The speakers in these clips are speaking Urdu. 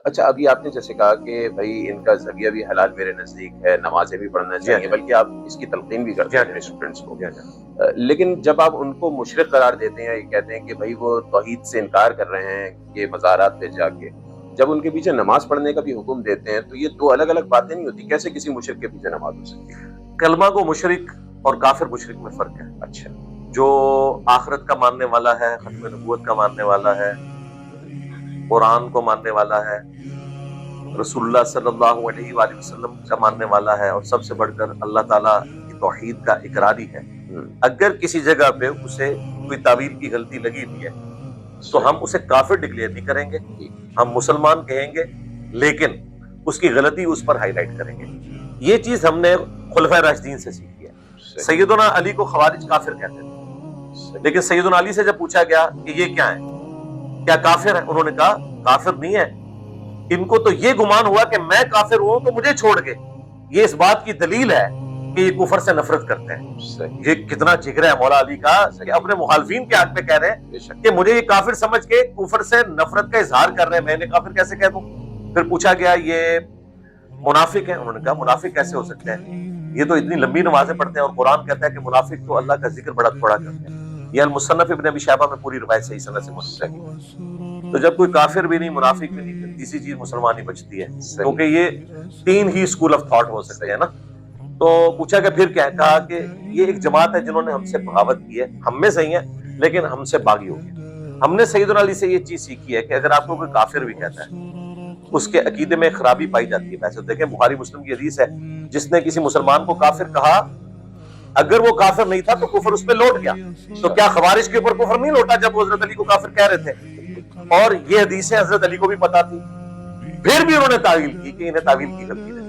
اچھا، ابھی آپ نے جیسے کہا کہ بھائی ان کا زاویہ بھی حلال میرے نزدیک ہے، نمازیں بھی پڑھنا چاہیے، بلکہ آپ اس کی تلقین بھی کرتے ہیں اپنے اسٹوڈنٹس کو، لیکن جب آپ ان کو مشرک قرار دیتے ہیں، یہ کہتے ہیں کہ بھائی وہ توحید سے انکار کر رہے ہیں کہ مزارات پہ جا کے، جب ان کے پیچھے نماز پڑھنے کا بھی حکم دیتے ہیں تو یہ دو الگ الگ باتیں نہیں ہوتی؟ کیسے کسی مشرک کے پیچھے نماز ہو سکتی ہے؟ کلمہ کو مشرک اور کافر مشرک میں فرق ہے۔ اچھا، جو آخرت کا ماننے والا ہے، ختم نبوت کا ماننے والا ہے، قرآن کو ماننے والا ہے، رسول اللہ صلی اللہ علیہ وآلہ وسلم کا ماننے والا ہے، اور سب سے بڑھ کر اللہ تعالیٰ کی توحید کا اقراری ہے، اگر کسی جگہ پہ اسے کوئی تعویل کی غلطی لگی ہوئی ہے تو ہم اسے کافر ڈکلیئر نہیں کریں گے، ہم مسلمان کہیں گے، لیکن اس کی غلطی اس پر ہائی لائٹ کریں گے۔ یہ چیز ہم نے خلفائے راشدین سے سیکھی ہے۔ سیدنا علی کو خوارج کافر کہتے تھے، لیکن سیدنا علی سے جب پوچھا گیا کہ یہ کیا ہے، کیا کافر ہے، انہوں نے کہا کافر نہیں ہے، ان کو تو یہ گمان ہوا کہ میں کافر ہوں تو مجھے چھوڑ گئے، یہ اس بات کی دلیل ہے کہ یہ کفر سے نفرت کرتے ہیں۔ یہ کتنا جگر ہے مولا علی کا کہ اپنے مخالفین کے حق میں کہہ رہے ہیں کہ مجھے یہ کافر سمجھ کے کفر سے نفرت کا اظہار کر رہے ہیں، میں انہیں کافر کیسے کہہ دوں؟ پھر پوچھا گیا یہ منافق ہیں، انہوں نے کہا منافق کیسے ہو سکتے ہیں، یہ تو اتنی لمبی نمازیں پڑھتے ہیں، اور قرآن کہتا ہے کہ منافق تو اللہ کا ذکر بڑا تھوڑا کرتے ہیں۔ یہ المصنف ابن ابی شیبہ میں پوری روایت صحیح سند سے منتقل ہے۔ تو جب کوئی کافر بھی نہیں، منافق بھی نہیں، تیسری چیز مسلمان ہی بچتی ہے، کیونکہ یہ تین ہی اسکول آف تھاٹ ہو سکتے ہیں نا۔ تو پوچھا کہ پھر کیا ہے، کہا کہ یہ ایک جماعت ہے جنہوں نے ہم سے بغاوت کی ہے، ہم میں صحیح ہیں لیکن ہم سے باغی ہو گئے۔ ہم نے سیدنا علی سے یہ چیز سیکھی ہے کہ اگر آپ کو کوئی کافر بھی کہتا ہے، اس کے عقیدے میں خرابی پائی جاتی ہے۔ ویسے دیکھیں بخاری مسلم کی حدیث ہے، جس نے کسی مسلمان کو کافر کہا، اگر وہ کافر نہیں تھا تو کفر اس پہ لوٹ گیا۔ تو کیا خوارج کے اوپر کفر نہیں لوٹا جب وہ حضرت علی کو کافر کہہ رہے تھے؟ اور یہ حدیثیں حضرت علی کو بھی پتا تھی، پھر بھی انہوں نے تعویل کی کہ انہیں تعویل کی غلطی نہیں ہے۔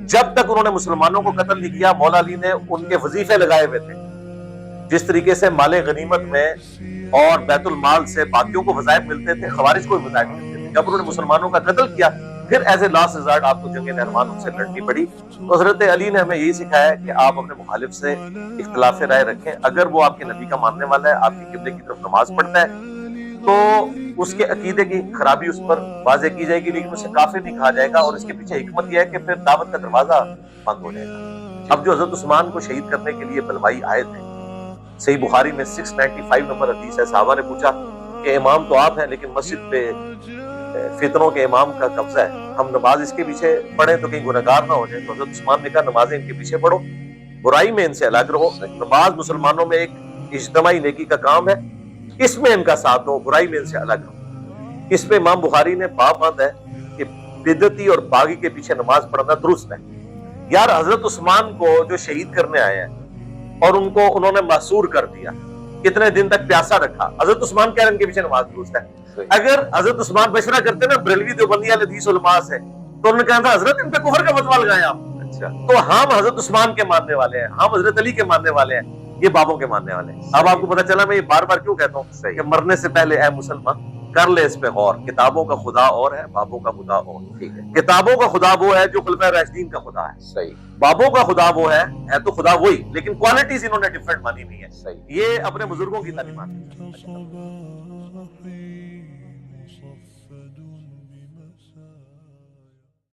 جب تک انہوں نے مسلمانوں کو قتل نہیں کیا، مولا علی نے ان کے وظیفے لگائے ہوئے تھے، جس طریقے سے مال غنیمت میں اور بیت المال سے باقیوں کو وظائف ملتے تھے، خوارج کو بھی وظائف ملتے تھے۔ جب انہوں نے مسلمانوں کا قتل کیا، پھر ایز اے لاسٹ ریزارٹ آپ کو جنگ نہروان ان سے لڑنی پڑی۔ تو حضرت علی نے ہمیں یہی سکھایا ہے کہ آپ اپنے مخالف سے اختلاف رائے رکھیں، اگر وہ آپ کے نبی کا ماننے والا ہے، آپ کی قبلے کی طرف نماز پڑھتا ہے، تو اس کے عقیدے کی خرابی اس پر واضح کی جائے گی، لیکن اسے کافر نہیں کہا جائے گا، اور اس کے پیچھے حکمت یہ ہے کہ پھر دعوت کا دروازہ بند ہو جائے گا۔ اب جو حضرت عثمان کو شہید کرنے کے لیے بلوائی آئے تھے، صحیح بخاری میں 695 نمبر حدیث ہے، صحابہ نے پوچھا کہ امام تو آپ ہیں لیکن مسجد پہ فتنوں کے امام کا قبضہ ہے، ہم نماز اس کے پیچھے پڑھیں تو کہیں گنہگار نہ ہو جائیں۔ تو حضرت عثمان نے کہا نمازیں ان کے پیچھے پڑھو، برائی میں ان سے الگ رہو، نماز مسلمانوں میں ایک اجتماعی نیکی کا کام ہے، اس میں ان کا ساتھ دو، برائی میں ان سے الگ رہو۔ اس پہ امام بخاری نے باب باندھا ہے کہ بدعتی اور باغی کے پیچھے نماز پڑھنا درست ہے۔ یار حضرت عثمان کو جو شہید کرنے آئے ہیں اور ان کو انہوں نے محصور کر دیا، کتنے دن تک پیاسا رکھا، حضرت عثمان کہہ رہے ہیں ان کے پیچھے نماز درست ہے۔ اگر حضرت عثمان مشورہ کرتے نا بریلوی دیوبندی والے حدیث علماء سے، تو انہوں نے کہا تھا حضرت ان پہ کفر کا فتویٰ لگائیں آپ۔ تو ہم حضرت عثمان کے ماننے والے ہیں، ہم حضرت علی کے ماننے والے ہیں، یہ بابوں کے ماننے والے ہیں۔ اب آپ کو پتا چلا میں یہ بار بار کیوں کہتا ہوں کہ مرنے سے پہلے اے مسلمان کر لے اس پہ غور، کتابوں کا خدا اور ہے، بابوں کا خدا اور۔ کتابوں کا خدا وہ ہے جو خلفائے راشدین کا خدا ہے، بابوں کا خدا وہ ہے تو خدا وہی، لیکن کوالٹیز انہوں نے ڈیفرنٹ مانی نہیں ہے۔ یہ اپنے بزرگوں کی تعلیمات ہیں۔